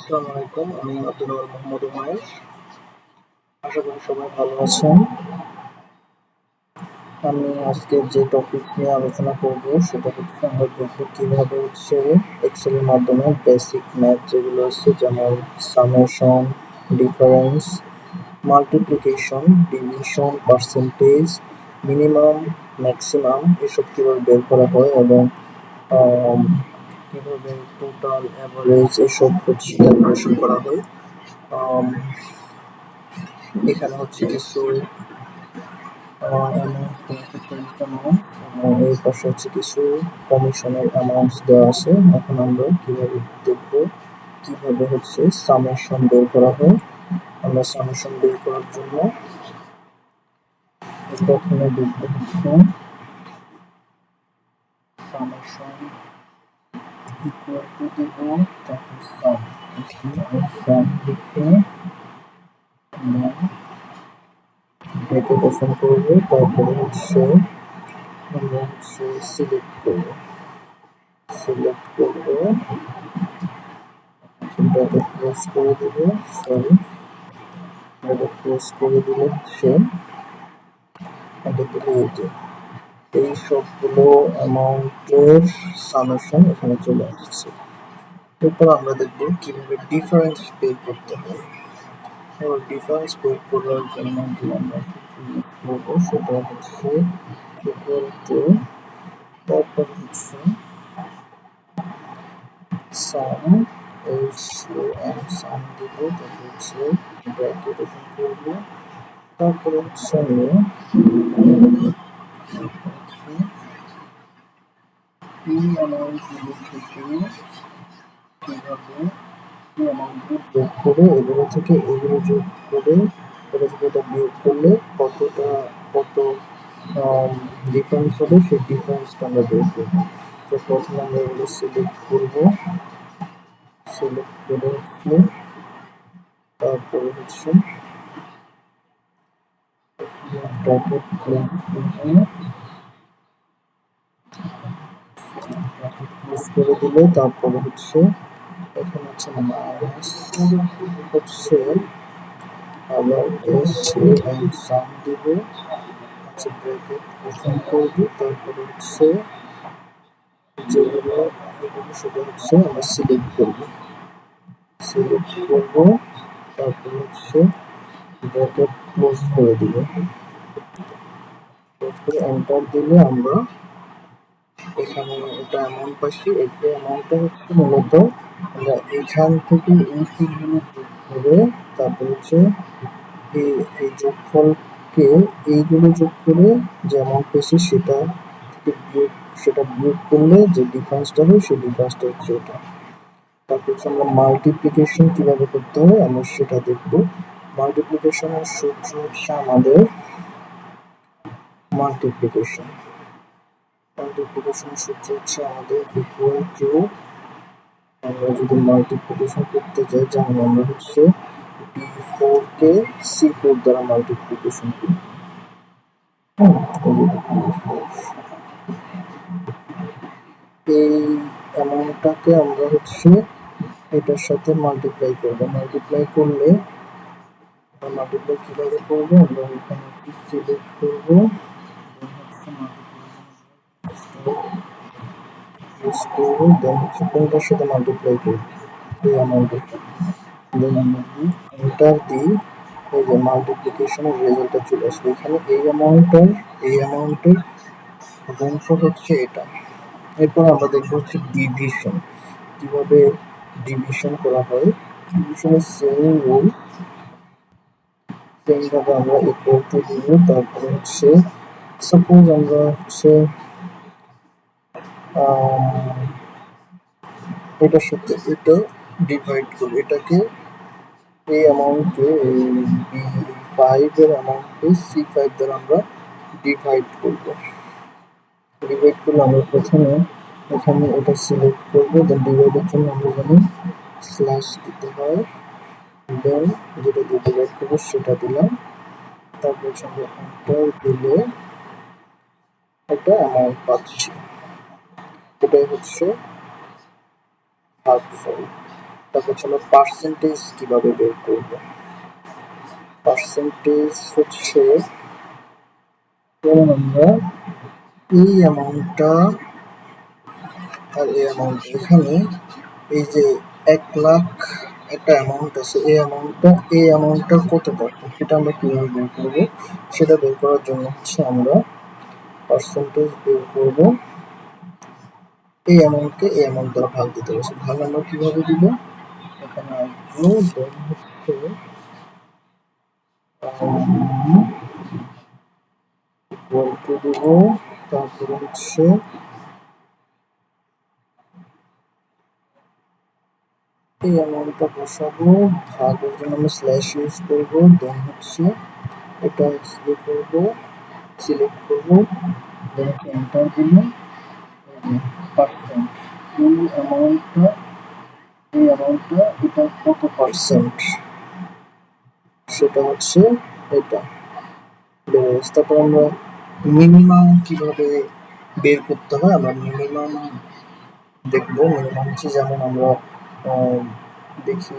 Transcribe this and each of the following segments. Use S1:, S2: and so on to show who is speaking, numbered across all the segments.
S1: আসসালামু আলাইকুম। আমি আব্দুল মোহাম্মদ উমাইর। আশা করি সবাই ভালো আছেন। আমি আজকে যে টপিক নিয়ে আলোচনা করব সেটা হচ্ছে আমরা দেখব কিভাবে এক্সেল এর মাধ্যমে বেসিক ম্যাথ যেগুলো আছে যেমন summation, difference, multiplication, division, percentage, minimum, maximum এসব কিভাবে বের করা হয় এবং কিভাবে টোটাল, অ্যাভারেজ এসব ক্যালকুলেশন করা হয়। এখানে কিছু এবং এই পাশে কিছু কমিশনের অ্যামাউন্টস দেওয়া আছে। এখন আমরা কিভাবে দেখব কিভাবে সামেশন বের করা হয়। আমরা সামেশন বের করার জন্য প্রথমে দেখব সামেশন ইকুয়াল টু দিব, তারপর সাম লিখে ব্র্যাকেট ওপেন করব, তারপরে আমরা সিলেক্ট করব ব্র্যাকেট ক্লোজ করে দেব, ব্র্যাকেট ক্লোজ করে দিলে এই সবগুলো অ্যামাউন্টের সামেশন এখানে চলে আসছে। এরপর আমরা দেখব কিভাবে ডিফারেন্স বের করতে হয়। ডিফারেন্স বের করার জন্য যে আমরা করবো সেটা ইকুয়াল টু, তারপর সাম সাম দিব, তারপর ব্র্যাকেট ওপেন করব, তারপরে আমি এই অ্যামাউন্টগুলো থেকে কিভাবে এই অ্যামাউন্টগুলো যোগ করে এগুলো থেকে এগুলো যোগ করে এটা বিয়োগ করলে কত ডিফারেন্স হবে সেই ডিফারেন্সটা আমরা বের করবো। তো প্রথমে আমরা এগুলো সিলেক্ট করে তারপরে ব্র্যাকেট ক্লোজ করে দিলে তারপরে এখানে মাইনাস আবার সাম দিব, ব্র্যাকেট ওপেন করব, তারপরে যেগুলো সেটা আমরা সিলেক্ট করব, তারপর ব্র্যাকেট ক্লোজ করে দিব, এন্টার দিলে আমরা এখানে এটা অ্যামাউন্ট পাচ্ছি। এই অ্যামাউন্টটা মূলত আমরা এখান থেকে এই ফিল্ডগুলো যোগ করে তারপর এই যোগফলকে এইগুলো যোগ করে যে অ্যামাউন্ট পেয়েছি সেটা বিয়োগ করলে যে ডিফারেন্সটা হয় সেই ডিফারেন্সটা এটা। তারপর আমরা মাল্টিপ্লিকেশন কিভাবে করতে হয় আমরা সেটা দেখব। মাল্টিপ্লিকেশনের সূত্র আমাদের মাল্টিপ্লিকেশন সূত্র আমাদের ইকুয়াল টু, আমরা যদি মাল্টিপ্লিকেশন করতে যাই যেমন আমরা B4 কে C4 দ্বারা মাল্টিপ্লিকেশন করি। এই অ্যামাউন্টটাকে আমরা এটার সাথে মাল্টিপ্লাই করব। মাল্টিপ্লাই কিভাবে করব, আমরা এখানে সিলেক্ট করব, কোনটার সাথে মাল্টিপ্লাই করব, এই অ্যামাউন্টের সাথে, দেন আমরা এন্টার দিই, এই যে মাল্টিপ্লিকেশনের রেজাল্টটা চলে আসবে। এখানে এই অ্যামাউন্টের গুণফল এটা। এরপর আমরা দেখব ডিভিশন কিভাবে ডিভিশন করা হয়। ডিভিশনের সেম রুল, সেমভাবে আমরা ইকুয়াল টু দিব, তারপরে সাপোজ আমরা এটার সাথে এটা ডিভাইড করি, এটাকে এই অ্যামাউন্টকে B5 এর অ্যামাউন্টকে C5 দ্বারা আমরা ডিভাইড করলে আমরা প্রথমে এখানে এটা সিলেক্ট করব, দেন ডিভাইডের জন্য আমরা জানি স্ল্যাশ দিতে হয়, দেন যেটা দিয়ে ডিভাইড করব সেটা দিলাম, তারপর আমরা এন্টার দিলে একটা অ্যামাউন্ট পাচ্ছি, এটাই ভাগফল। তারপর চলো পার্সেন্টেজ কিভাবে বের করব। পার্সেন্টেজ হচ্ছে আমরা এই অ্যামাউন্টটা আর এই অ্যামাউন্ট, এখানে এই যে 1,00,000 একটা অ্যামাউন্ট আছে, এই অ্যামাউন্টটা কত পার্সেন্ট সেটা আমরা কিভাবে বের করবো। সেটা বের করার জন্য হচ্ছে আমরা পার্সেন্টেজ বের করব, এই অ্যামাউন্টকে এই অ্যামাউন্ট দ্বারা ভাগ দিতে হবে। ভাগ আমরা কিভাবে দিব, এখানে আসবো, দেন হচ্ছে ইকুয়াল টু দিব, তারপরে হচ্ছে এই অ্যামাউন্টটা বসাবো, ভাগের জন্য আমরা স্ল্যাশ ইউজ করবো, দেন হচ্ছে এটা ইয়ে করবো, সিলেক্ট করবো, দেন এন্টার দিলে পার্সেন্ট, এই অ্যামাউন্টটা এটা কত পার্সেন্ট সেটা হচ্ছে এটা বের হয়েছে। তারপর আমরা মিনিমাম কিভাবে বের করতে হয় আমরা মিনিমাম দেখবো। মিনিমাম হচ্ছে যেমন আমরা দেখি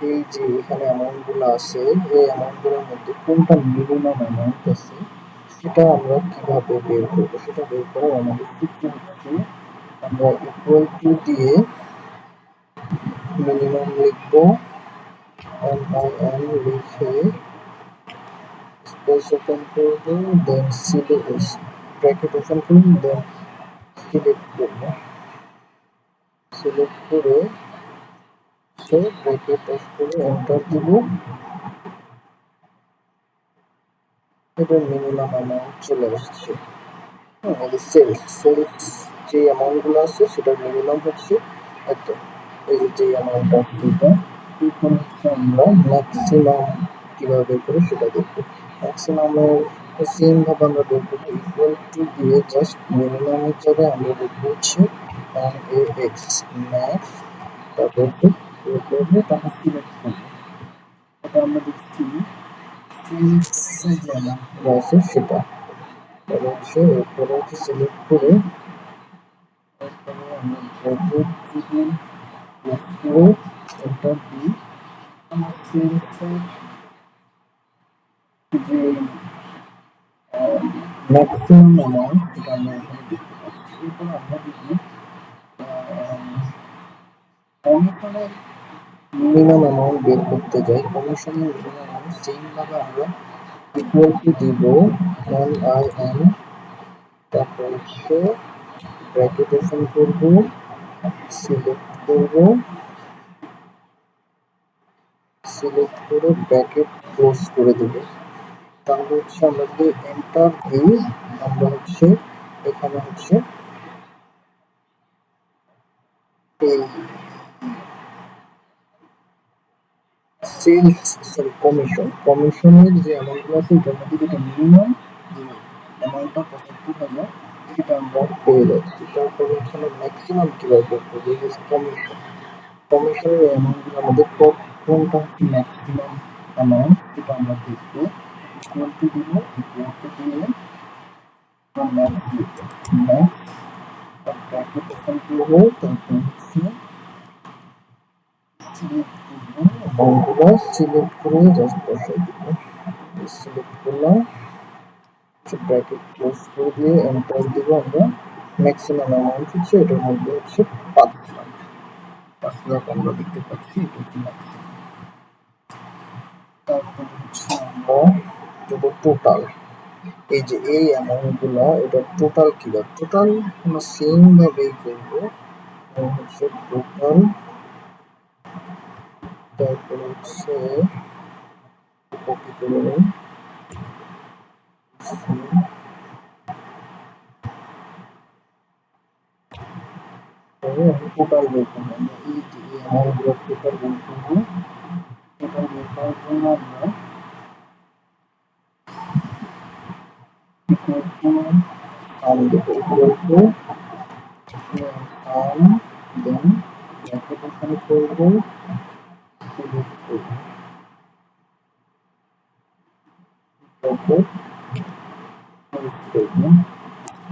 S1: এই যে এখানে অ্যামাউন্টগুলো আছে, এই অ্যামাউন্টগুলোর মধ্যে কোনটা মিনিমাম অ্যামাউন্ট আছে সেটা আমরা কিভাবে বের করবো। সেটা বের করার আমাদের সূত্র হচ্ছে আমরা ইকুয়াল টু দিয়ে মিনিমাম লিখবো, MIN লিখে স্পেস ওপেন করবো, দেন ব্র্যাকেট ওপেন করবো, দেন সিলেক্ট করবো, সিলেক্ট করে ব্র্যাকেট অফ করে এন্টার দিব। এবার মিনিমাম অ্যামাউন্ট চলে আসছে। সেলস যে অ্যামাউন্টগুলো আছে সেটার মিনিমাম হচ্ছে এত, এই যে অ্যামাউন্ট আছে এটা। এরপর হচ্ছে আমরা ম্যাক্সিমাম কিভাবে বের করি সেটা দেখবো। ম্যাক্সিমামের সেম ভাবে আমরা বের করবো, ইকুয়াল টু দিয়ে জাস্ট মিনিমামের জায়গায় আমরা লিখবো হচ্ছে MAX ম্যাক্স, তারপর বের করবো, তারপর সিলেক্ট করবো। এটা আমরা দেখছি সেলসের যে অ্যামাউন্টগুলো আছে সেটা এরপরে হচ্ছে সিলেক্ট করে তারপরে আমরা ব্র্যাকেট যদি ক্লোজ করে এন্টার দিই, আমরা সেলসের যে ম্যাক্সিমাম অ্যামাউন্ট সেটা আমরা এখানে দেখতে পাচ্ছি। এরপর আমরা যদি কমিশনের মিনিমাম অ্যামাউন্ট বের করতে যাই, কমিশনের মিনিমাম অ্যামাউন্ট সেম ভাবে আমরা ইকুয়াল টু দিব MIN, তারপর হচ্ছে ব্র্যাকেট ওপেন করবো, সিলেক্ট করবো, সিলেক্ট করে ব্র্যাকেট ক্লোজ করে দেব। তাহলে হচ্ছে আমরা যদি এন্টার দিই, আমরা হচ্ছে এখানে হচ্ছে এই কমিশনের যে অ্যামাউন্টগুলো আছে এটার মধ্যে যেটা মিনিমাম যে অ্যামাউন্টটা ৭৫,০০০ সেটা আমরা পেয়ে যাচ্ছি। তারপরে হচ্ছে আমরা ম্যাক্সিমাম কিভাবে বের করবো, এই হচ্ছে কমিশনের অ্যামাউন্টগুলোর মধ্যে কোনটা হচ্ছে ম্যাক্সিমাম অ্যামাউন্ট সেটা আমরা দেখবো। ইকুয়াল টু দিব, ইকুয়াল টু দিয়ে ম্যাক্স লিখবো, ম্যাক্স ব্র্যাকেট ওপেন করবো, তারপর হচ্ছে সিলেক্ট করবো, অ্যামাউন্টগুলো সিলেক্ট করে জাস্ট বসাই দিব, সিলেক্ট করলাম, ব্র্যাকেট ক্লোজ করে দিয়ে এন্টার দিব। আমরা ম্যাক্সিমাম অ্যামাউন্ট হচ্ছে এটার মধ্যে হচ্ছে 5,00,000 আমরা দেখতে পাচ্ছি, এটা হচ্ছে ম্যাক্সিমাম। তারপর হচ্ছে আমরা দেবো টোটাল, এই যে এই অ্যামাউন্টগুলো এটা টোটাল কিভাবে, টোটাল আমরা সেম ভাবেই করবো, হচ্ছে টোটাল, তারপর হচ্ছে কপি করে নিই, টোটাল বের করবো, আমরা এই যে এই অ্যামাউন্টগুলো টোটাল বের করবো। টোটাল বের করার জন্য আমরা ইকুয়াল টু সাম দেবো, equal to sum, then bracket open করবো, সিলেক্ট করবো, ব্র্যাকেট ক্লোজ করবো,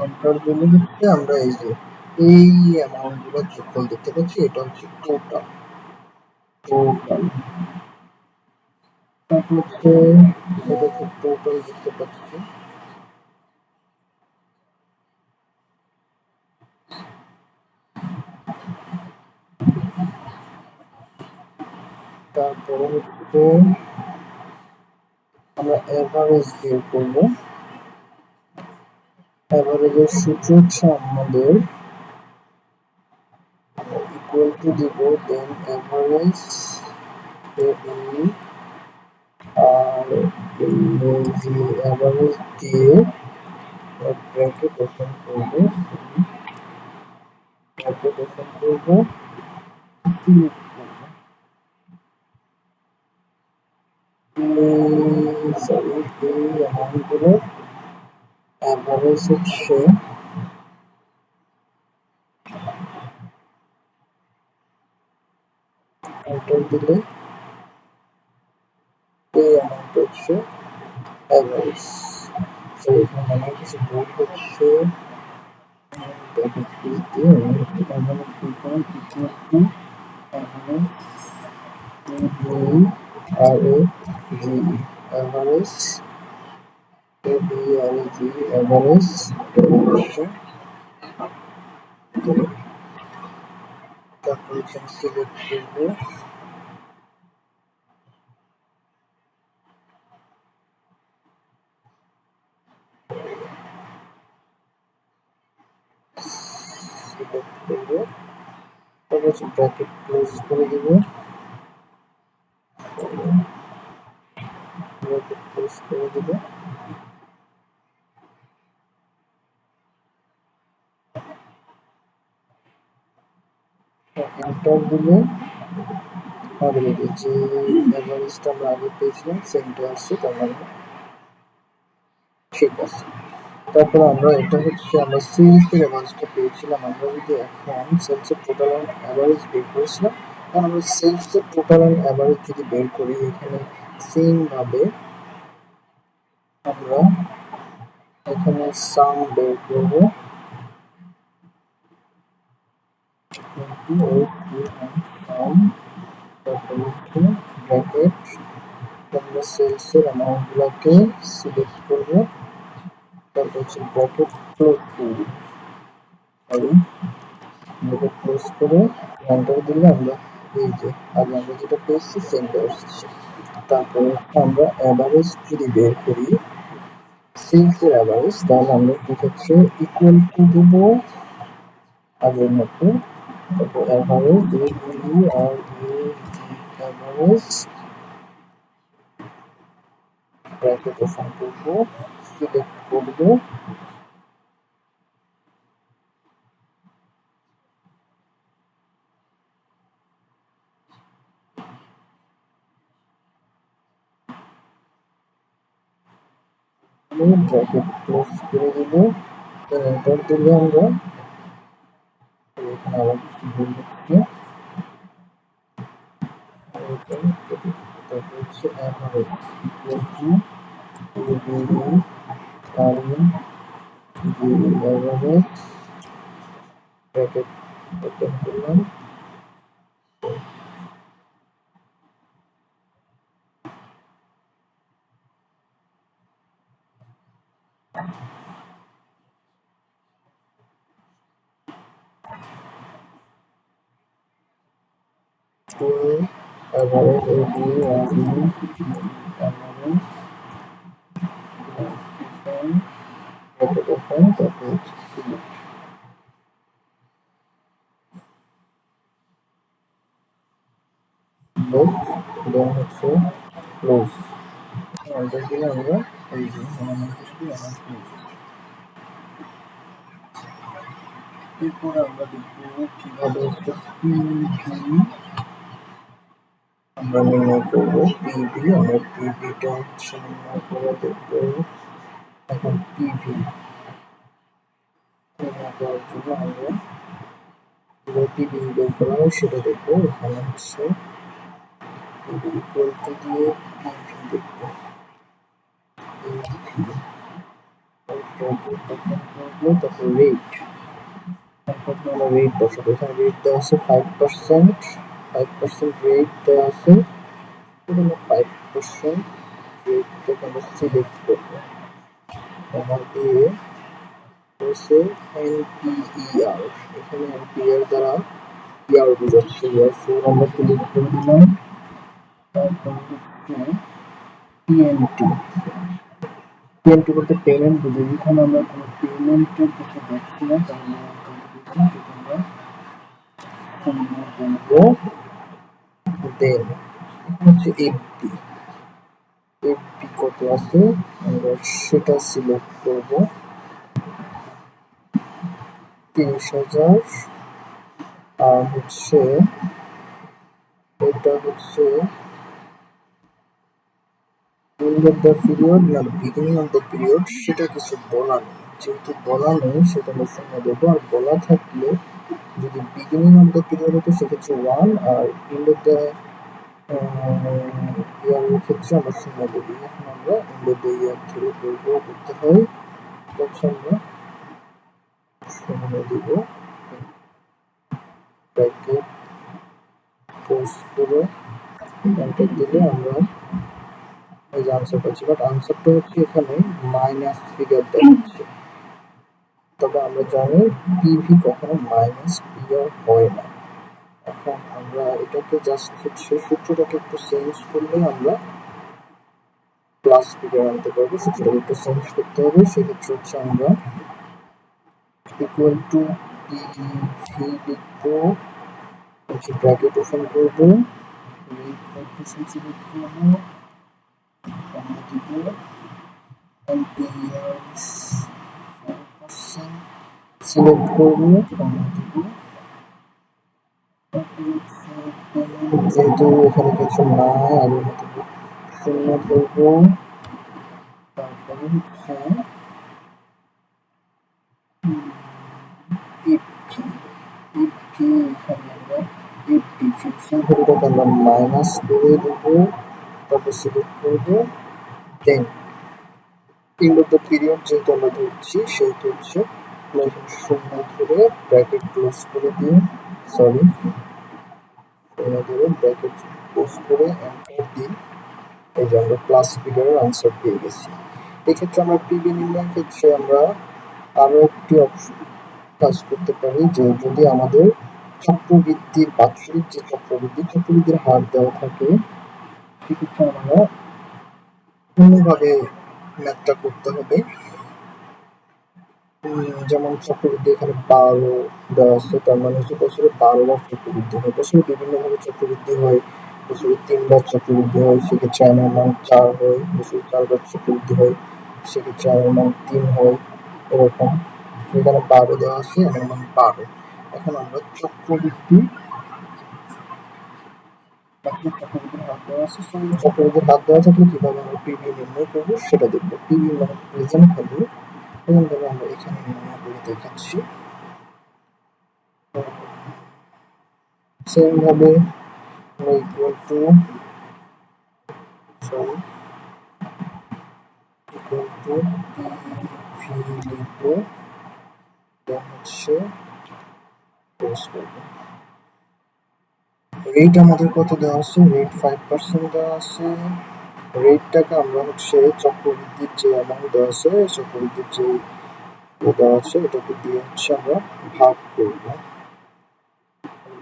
S1: এন্টার দিলে হচ্ছে আমরা এই যে এই অ্যামাউন্টগুলো যোগফল দেখতে পাচ্ছি, এটা হচ্ছে টোটাল। টোটাল। তারপর হচ্ছে এটা হচ্ছে টোটাল দেখতে পাচ্ছি। তারপরে হচ্ছে আমরা এভারেজ বের করব। এভারেজের সূত্র হচ্ছে আমাদের ইকুয়াল টু দিব দেন এভারেজ এবি আর এই যে এভারেজ দিয়ে ব্র্যাকেট ওপেন করব, ব্র্যাকেট ওপেন করব, সিলেক্ট করব সরি এই অ্যামাউন্টগুলো এভারেজ হচ্ছে এন্টার দিলে এই অ্যামাউন্ট হচ্ছে এভারেজ। সো এখানে আমার কিছু ভুল হচ্ছে, স্পেস দিয়ে average equal to average R A G average AB R A G average হচ্ছে। তারপর এখানে সিলেক্ট করবো, সিলেক্ট করবো, তারপর হচ্ছে ব্র্যাকেট ক্লোজ করে দিব, ব্র্যাকেট ক্লোজ করে দিব। এন্টার দিলে আমাদের এই যে এভারেজটা আমরা আগে পেয়েছিলাম সেমটা আসছে, তার মানে ঠিক আছে। তারপর আমরা এটা হচ্ছে আমরা সেলসের এভারেজটা পেয়েছিলাম, আমরা যদি এখন সেলসের টোটাল অ্যান্ড অ্যাভারেজ বের করেছিলাম, এখন আমরা সেলসের টোটাল অ্যান্ড অ্যাভারেজ যদি বের করি এখানে সেম ভাবে আমরা এখানে সাম বের করব, সাম, তারপর হচ্ছে ব্র্যাকেট, আমরা সেলসের অ্যামাউন্টগুলোকে সিলেক্ট করব, তারপর হচ্ছে ব্র্যাকেট ক্লোজ করব, সরি ব্র্যাকেট ক্লোজ করে এন্টার দিলে আমরা এই যে আগে আমরা যেটা পেয়েছি সেমটা আসছে। তারপরে হচ্ছে আমরা অ্যাভারেজ যদি বের করি সেলসের অ্যাভারেজ, তাহলে আমরা ঠিক হচ্ছে ইকুয়াল টু দেব আগের মতো, তারপর অ্যাভারেজ এ আর অ্যাভারেজ ব্র্যাকেট ওপেন করব, সিলেক্ট করব, ব্র্যাকেট ক্লোজ করে দিব, এন্টার দিলে আমরা এখানে আবার কিছু ভুল হচ্ছে, তারপর হচ্ছে average equal to R G average bracket open করলাম, average AB average open তারপর লোড দেন হচ্ছে ক্লোজ, এন্টার দিলে আমরা এই যে এরপর আমরা দেখব কিভাবে হচ্ছে পিভি আমরা নির্ণয় করব। পিভি আমরা পিভিটা হচ্ছে নির্ণয় করে দেখব। এখন পিভি নির্ণয় করার জন্য আমরা কিভাবে পিভি বের করা হয় সেটা দেখবো। এখানে হচ্ছে পিভি ইকুয়াল টু দিয়ে পিভি দেখবো, তারপর রেট, আমরা রেট বসাবো। এখানে রেট দেওয়া আছে 5%, 5% রেট দেওয়া আছে, এখানে 5% রেটটাকে আমরা সিলেক্ট করবো, কমা দিয়ে হচ্ছে NPER, এখানে NPER দ্বারা ইয়ার বোঝাচ্ছে, ইয়ার 4 আমরা সিলেক্ট করে দিলাম। তারপর হচ্ছে PNT, PNT বলতে পেমেন্ট বুঝে, এখানে আমরা কোনো পেমেন্টের কিছু দেখছি না, তাহলে আমরা বলবো দেন হচ্ছে FD, FD কত আছে আমরা সেটা সিলেক্ট করব, 30,000, আর হচ্ছে এটা হচ্ছে end of the period না beginning of the period, সেটা কিছু বলা নেই, যেহেতু বলা নেই সেটা আমরা শূন্য দেবো, আর বলা থাকলে যদি beginning of the period হতো সেক্ষেত্রে 1, আর end of the ইয়ারের ক্ষেত্রে আমরা শূন্য দেবো। এখন আমরা end of the year ধরে করতে হয়, তখন আমরা শূন্য দিব, ব্র্যাকেট ক্লোজ করে এন্টার দিলে আমরা এই যে আনসার পাচ্ছি, বাট আনসারটা হচ্ছে এখানে মাইনাস ফিগার দেখাচ্ছে, তবে আমরা জানি পিভি কখনো মাইনাস ফিগার হয় না। এখন আমরা এটাকে জাস্ট হচ্ছে সূত্রটাকে একটু চেঞ্জ করলে আমরা প্লাস ফিগার আনতে পারবো, সূত্রটাকে একটু চেঞ্জ করতে হবে, সেক্ষেত্রে হচ্ছে আমরা ইকুয়াল টু পিভি লিখবো, হচ্ছে ব্র্যাকেট ওপেন করবো, রেট পারসেন্ট সিলেক্ট করবো, কমা দিব, NPER 4% সিলেক্ট করবো, কমা দিব, যেহেতু এখানে কিছু নাই আগের মতো শূন্য ধরবো, তারপরে হচ্ছে এখানে আমরা ফিউচার ভ্যালুটাকে আমরা মাইনাস করে দেবো, তারপর সিলেক্ট করবো, দেন এন্ড অফ দ্য পিরিয়ড যেহেতু আমরা ধরছি সেহেতু হচ্ছে আমরা এখানে শূন্য ধরে ব্র্যাকেট ক্লোজ করে দিয়ে, সরি শূন্য ধরে ব্র্যাকেট ক্লোজ করে এন্টার দিই, এই যে আমরা প্লাস ফিগারের আনসার পেয়ে গেছি। এক্ষেত্রে আমরা পিভি নির্ণয়ের ক্ষেত্রে আমরা আরো একটি কাজ করতে পারি, যে যদি আমাদের চক্রবৃদ্ধির বাৎসরিক যে চক্রবৃদ্ধির হার দেওয়া থাকে, সেক্ষেত্রে আমরা অন্যভাবে ম্যাথটা করতে হবে, যেমন চক্রবৃদ্ধি এখানে 12 দেওয়া আছে, তার মানে হচ্ছে বছরে 12 বার চক্রবৃদ্ধি হয়, বছরে বিভিন্নভাবে চক্রবৃদ্ধি হয়, বছরে 3 বার চক্রবৃদ্ধি হয়, সেক্ষেত্রে আয়ের মান 4 হয়, বছরে 4 বার চক্রবৃদ্ধি হয়, সেক্ষেত্রে আয়ের মান 3 হয়, এরকম। এখানে 12 দেওয়া আছে, আয়ের মান 12। এখন আমরা চক্রবৃদ্ধির হাত দেওয়া আছে, চক্রবৃদ্ধির হাত দেওয়া থাকলে কিভাবে আমরা পিভি নির্ণয় করবো সেটা দেখবো। পিভি মানে প্রেজেন্ট ভ্যালু, প্রেজেন্ট ভ্যালু আমরা এখানে নির্ণয় করে দেখাচ্ছি। সেম ভাবে আমরা ইকুয়াল টু পিভি লিখবো, দেন হচ্ছে ক্লোজ করবো। রেট আমাদের কত দেওয়া আছে, রেট 5% দেওয়া আছে, রেটটাকে আমরা হচ্ছে চক্রবৃদ্ধির যে অ্যামাউন্ট দেওয়া আছে, চক্রবৃদ্ধির যে দেওয়া আছে এটাকে দিয়ে হচ্ছে আমরা ভাগ করব,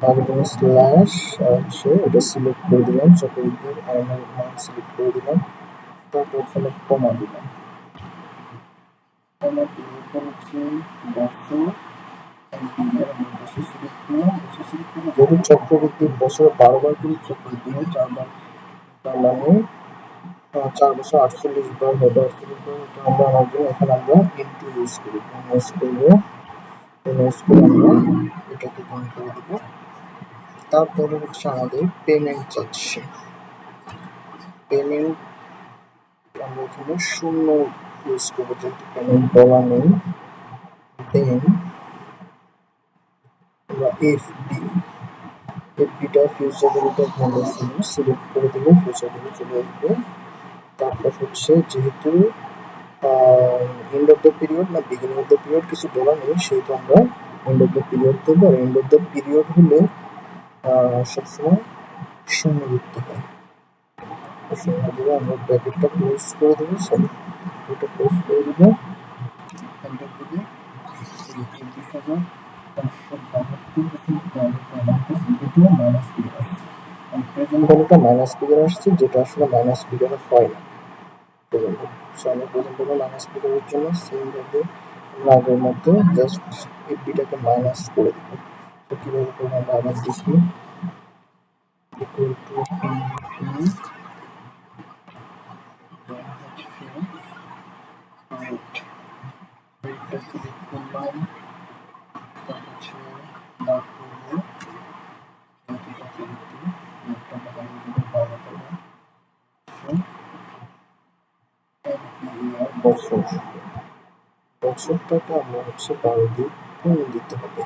S1: ভাগের জন্য স্ল্যাশ হচ্ছে এটা সিলেক্ট করে দিলাম, চক্রবৃদ্ধির মান সিলেক্ট করে দিলাম, তারপর এখানে কমা দিলাম, কমা দিয়ে হচ্ছে 200 NPER আমরা 200 সিলেক্ট করলাম, 200 সিলেক্ট করে যেহেতু চক্রবৃদ্ধির বছরে 12 বার করে চক্রবৃদ্ধি হয়, 4 বার, তার মানে 4 বছর 48 বার হবে, 48 বার এটা আমরা আনার জন্য এখানে আমরা ইনটু ইউজ করবো, আমরা এটাকে গুণ করে দেবো। তারপরে হচ্ছে আমাদের পেমেন্ট চাচ্ছে, পেমেন্ট আমরা এখানে শূন্য ইউজ করবো যেহেতু পেমেন্ট বলা নেই, দেন আমরা এফডিটা ফিউচার ভ্যালুটা ভালো সিলেক্ট করে দিলে ফিউচার ভ্যালু চলে আসবে। তারপর হচ্ছে যেহেতু এন্ড অফ দ্য পিরিয়ড না বিগিনিং অফ দ্য পিরিয়ড কিছু বলা নেই, সেহেতু আমরা এন্ড অফ দ্য পিরিয়ড দেবো, আর এন্ড অফ দ্য পিরিয়ড হলে সবসময় শূন্য লিখতে হয়। শূন্য দিয়ে আমরা ব্র্যাকেটটা ক্লোজ করে দেবো, সরি এটা ক্লোজ করে দেবো, এন্টার দিলে ২৪,৫৭২.১৩ মাইনাস ফিগার আসছে। প্রেজেন্ট ভ্যালুটা মাইনাস ফিগার আসছে, যেটা আসলে মাইনাস ফিগার হয় না প্রেজেন্ট ভ্যালু। সো আমরা প্রেজেন্ট ভ্যালু মাইনাস ফিগারের জন্য সেম ভাবে আমরা আগের মতো জাস্ট এফবিটাকে মাইনাস করে দেবো। তো কিভাবে করবো আমরা আবার দেখি, ইকুয়াল টু পি এটা সিলেক্ট করলাম, তার হচ্ছে দাগ করবো, বছর বছরটাকে আমরা হচ্ছে 12 দিয়ে গুণ দিতে হবে।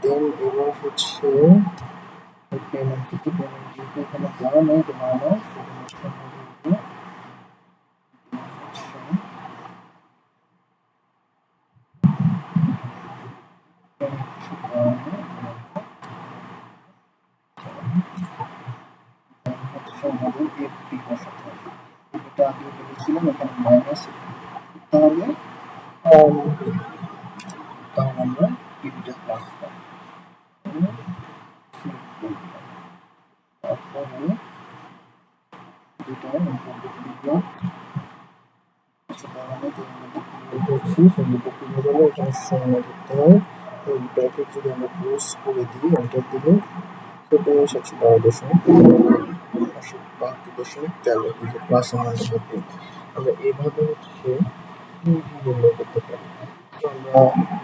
S1: দেন এবার হচ্ছে পেমেন্ট থেকে, পেমেন্ট যেহেতু এখানে দেওয়া নেই দেওয়া আমাদের এফপি বসাতে হবে। এটা আগে বলেছিলাম এখানে মাইনাস করতে হবে, তাহলে আমরা পিভিটা প্লাস পাবো। তারপরে যেটা করছি সেগুলো কিভাবে হলো, এখানে শূন্য করতে হয়। এই ব্র্যাকেট যদি আমরা ক্লোজ করে দিই, এন্টার দিলে সেটা 712.72.13 প্লাস আমরা এইভাবে হচ্ছে নির্ণয় করতে পারি। তো আমরা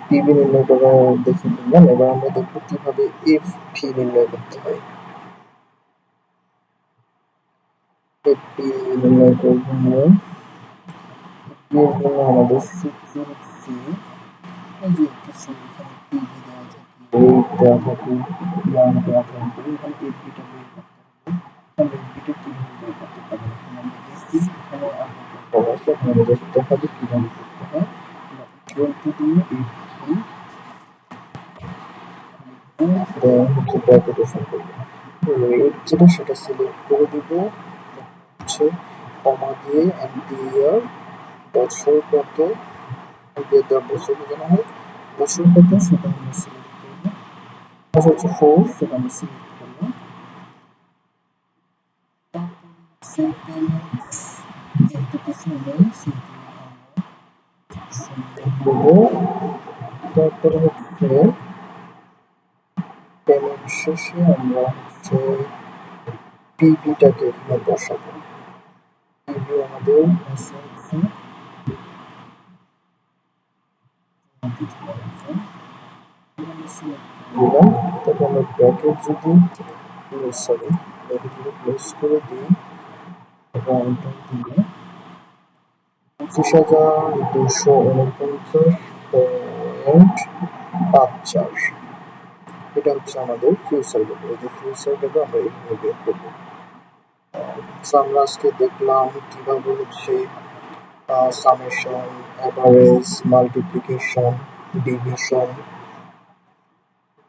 S1: পিভি নির্ণয় করা দেখে নিলাম, এবার আমরা দেখবো কিভাবে এফপি নির্ণয় করতে হয়। এফপি নির্ণয় করবো আমরা, এর জন্য আমাদের সূত্র হচ্ছে এই যে কিছু এখানে পিভি দেওয়া থাকে, রেট দেওয়া থাকে, ইয়ার দেওয়া থাকবে, এখানে এফবিটা বের করতে হবে। আমরা এফবিটা কিভাবে বের করতে পারি এখন আমরা দেখছি, এখানে বলা আছে আপনারা জাস্ট দেখাবো কিভাবে করতে হয়। আমরা ইকুয়াল টু দিয়ে এফবি দেন হচ্ছে ব্র্যাকেট ওপেন করবো, রেট যেটা সেটা সিলেক্ট করে দিব, হচ্ছে কমা দিয়ে অ্যাম্পিয়ার বছর কত, অ্যাম্পিয়ার দেওয়া বছর বোঝানো হয়, বছর কত সেটা আমরা সিলেক্ট করবো, বছর হচ্ছে 4 সেটা আমরা সিলেক্ট করবো। তারপরে হচ্ছে পেমেন্টস যেহেতু কিছু নেই সেহেতু আমরা করবো। তারপরে হচ্ছে পেমেন্ট শেষে আমরা হচ্ছে পিভিটাকে এখানে বসাবো। পিভি আমাদের দিলাম, তারপর আমরা ব্র্যাকেট যদি সরি ব্র্যাকেট যদি ক্লোজ করে দিই এবং এন্টার দিলে 25,249.54 এটা হচ্ছে আমাদের ফিউচার ভ্যালু। এই যে ফিউচার ভ্যালু আমরা এইভাবে বের করবো। সো আমরা আজকে দেখলাম কিভাবে হচ্ছে সামেশন, অ্যাভারেজ, মাল্টিপ্লিকেশন, ডিভিশন,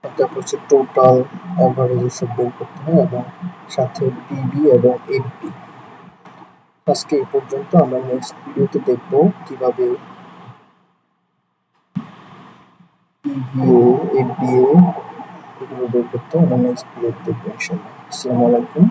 S1: তারপর হচ্ছে টোটাল, অ্যাভারেজ এসব বের করতে হয় এবং সাথে পিবি এবং এফপি। আজকে এই পর্যন্ত, আমরা নেক্সট ভিডিওতে দেখব কিভাবে পিভিএ, এফবিএ এগুলো বের করতে হয়। আমরা নেক্সট ভিডিওতে দেখবো ইনশাআল্লাহ। আসসালামু আলাইকুম।